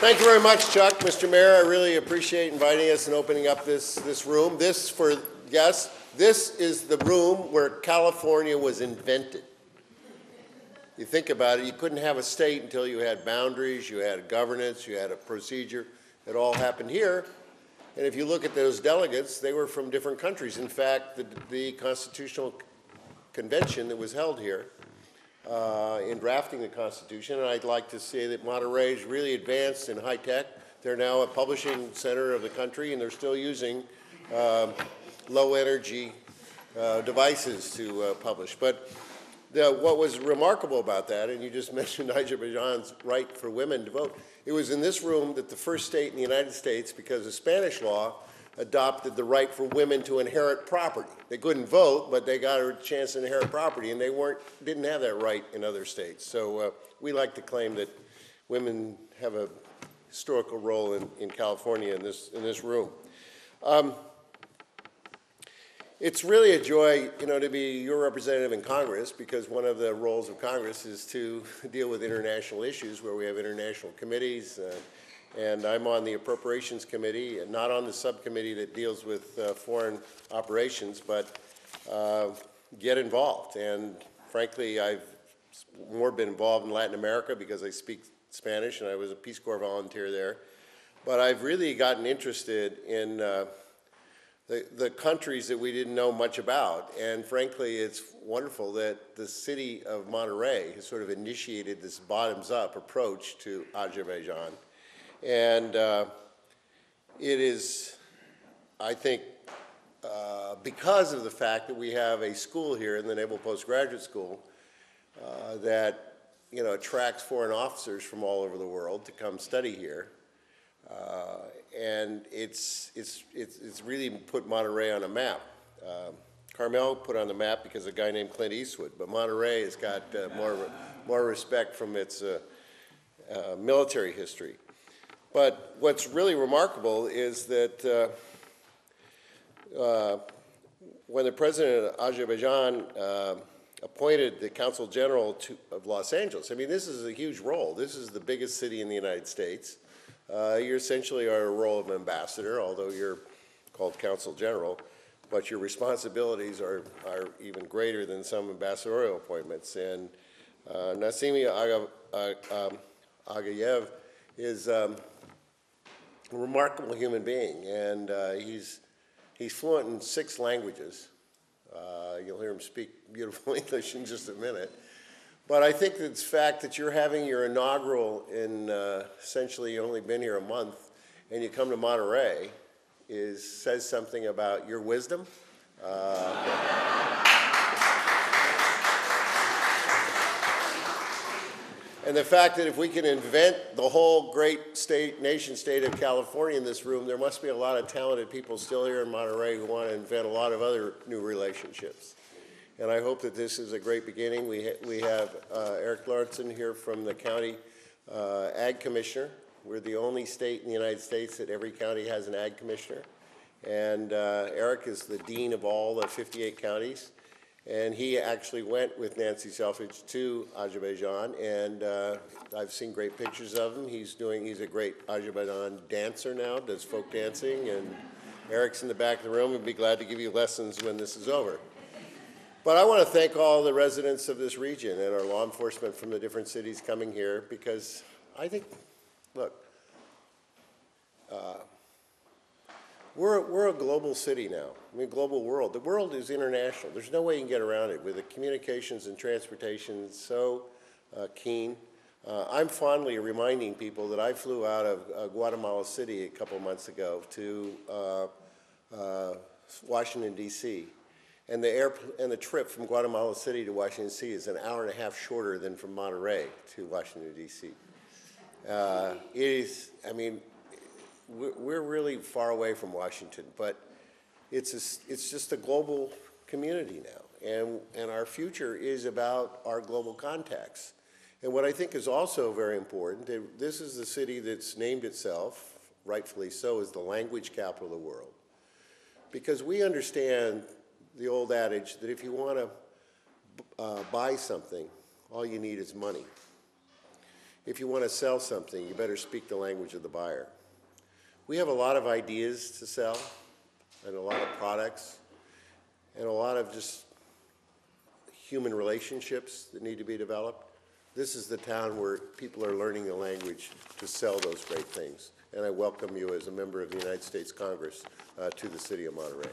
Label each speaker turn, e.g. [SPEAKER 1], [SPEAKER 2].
[SPEAKER 1] Thank you very much, Chuck. Mr. Mayor, I really appreciate inviting us and opening up this room. This is the room where California was invented. You think about it, you couldn't have a state until you had boundaries, you had governance, you had a procedure. It all happened here. And if you look at those delegates, they were from different countries. In fact, the Constitutional Convention that was held here in drafting the Constitution, and I'd like to say that Monterey is really advanced in high tech. They're now a publishing center of the country, and they're still using low energy devices to publish. But what was remarkable about that, and you just mentioned Azerbaijan's right for women to vote, it was in this room that the first state in the United States, because of Spanish law, adopted the right for women to inherit property. They couldn't vote, but they got a chance to inherit property, and they didn't have that right in other states. So we like to claim that women have a historical role in California in this room. It's really a joy, to be your representative in Congress, because one of the roles of Congress is to deal with international issues where we have international committees. And I'm on the Appropriations Committee, and not on the subcommittee that deals with foreign operations, but get involved. And frankly, I've more been involved in Latin America because I speak Spanish, and I was a Peace Corps volunteer there. But I've really gotten interested in the countries that we didn't know much about. And frankly, it's wonderful that the city of Monterey has sort of initiated this bottoms-up approach to Azerbaijan. And it is, I think, because of the fact that we have a school here in the Naval Postgraduate School that attracts foreign officers from all over the world to come study here, and it's really put Monterey on a map. Carmel put on the map because of a guy named Clint Eastwood, but Monterey has got more respect from its military history. But what's really remarkable is that when the president of Azerbaijan appointed the Consul General of Los Angeles, I mean, this is a huge role. This is the biggest city in the United States. You essentially are a role of ambassador, although you're called Consul General, but your responsibilities are even greater than some ambassadorial appointments. And Nassimi Agayev is a remarkable human being, and he's fluent in 6 languages. You'll hear him speak beautiful English in just a minute. But I think the fact that you're having your inaugural in essentially you've only been here a month, and you come to Monterey says something about your wisdom. And the fact that if we can invent the whole great nation-state of California in this room, there must be a lot of talented people still here in Monterey who want to invent a lot of other new relationships. And I hope that this is a great beginning. We have Eric Lawrenson here from the county ag commissioner. We're the only state in the United States that every county has an ag commissioner. And Eric is the dean of all the 58 counties. And he actually went with Nancy Selfridge to Azerbaijan, and I've seen great pictures of him. He's a great Azerbaijan dancer now, does folk dancing, and Eric's in the back of the room. We'd be glad to give you lessons when this is over. But I want to thank all the residents of this region and our law enforcement from the different cities coming here, because I think, look, we're a global city now. I mean, global world. The world is international. There's no way you can get around it with the communications and transportation so keen. I'm fondly reminding people that I flew out of Guatemala City a couple months ago to Washington, D.C. And the trip from Guatemala City to Washington, D.C. is an hour and a half shorter than from Monterey to Washington, D.C. We're really far away from Washington, but it's just a global community now, and our future is about our global contacts. And what I think is also very important, this is the city that's named itself, rightfully so, as the language capital of the world, because we understand the old adage that if you want to buy something, all you need is money. if you want to sell something, you better speak the language of the buyer. We have a lot of ideas to sell and a lot of products and a lot of just human relationships that need to be developed. This is the town where people are learning the language to sell those great things. And I welcome you as a member of the United States Congress to the city of Monterey.